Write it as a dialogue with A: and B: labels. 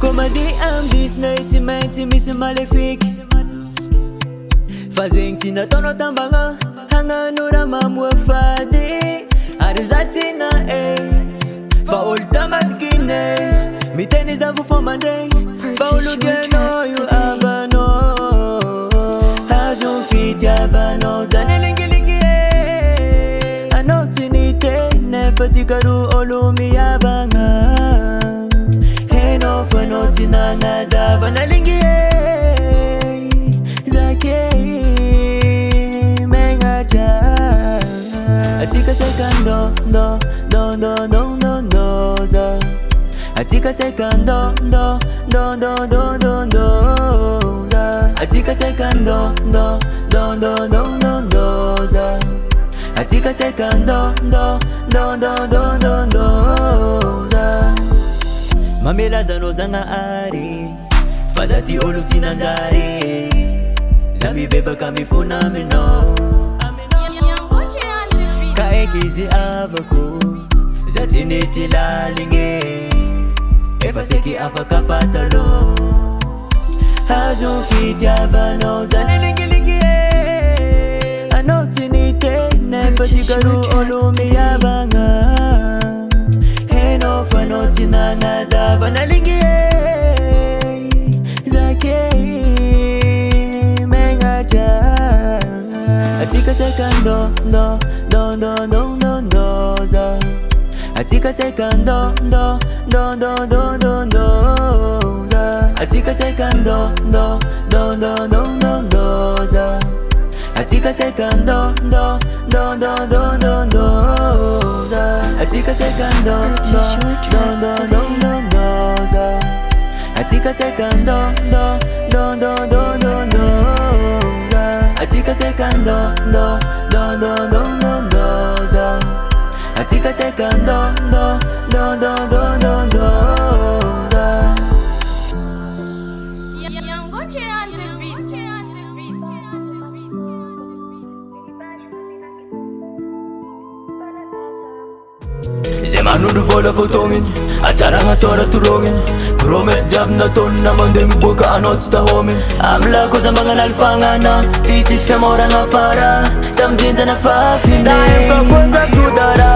A: Komazi am Disney tsy maintsy misy malefiky fazegny tsy nataonao tambagna hagnano raha mamoa fady ary za tsy na fa olo tamadikine miteny zavo fô mandregny fa ologianao io avanao azo fitiavanao zany lingilingy anao tsy niteny fa tsikaroa olo miavagna hainao fa anao tsy nagnazava nalingy zake megnatra atsika sekando ndo ndo ndo ndo ndo ndo za atsika sekando ndo ndo ndo ndo ndo ndo za atsika sekando ndo ndo ndo ndo ndo ndo za atsika sekando ndo ndo ndo ndo ndo ndo za mamelazanao zagnahary fa za ty olo tsy nanjary za mibebaka mifona aminao ka eky izy avako za tsy nitry laligny efa seky afaka patalo azo fitiavanao zany lingilingy anao tsy niteny fa tsikaroa olo miavagna hainao fa anao tsy nagnazava nalingy zake megnatra atsika sekando ndo ndo ndo ndo ndo ndo za atsika sekando ndo ndo ndo ndo ndo ndo za atsika sekando ndo ndo ndo ndo ndo ndo za atsika sekando ndo ndo ndo ndo ndo ndo za atsika sekando ndo ndo ndo ndo ndo ndo za atsika sekando ndo ndo ndo ndo ndo ndo za atsika sekando ndo ndo ndo ndo ndo ndo za atsika sekando ndo ndo ndo ndo ndo ndo za
B: Zay manondro vola fotognin atsaragna sora torognin promesse jiaby nataony namandeha miboaka anao tsy tahomin amla koza magnano alfagnana ty tsisy fiamoragna fara samidinjana fafiny za io kapoza kodara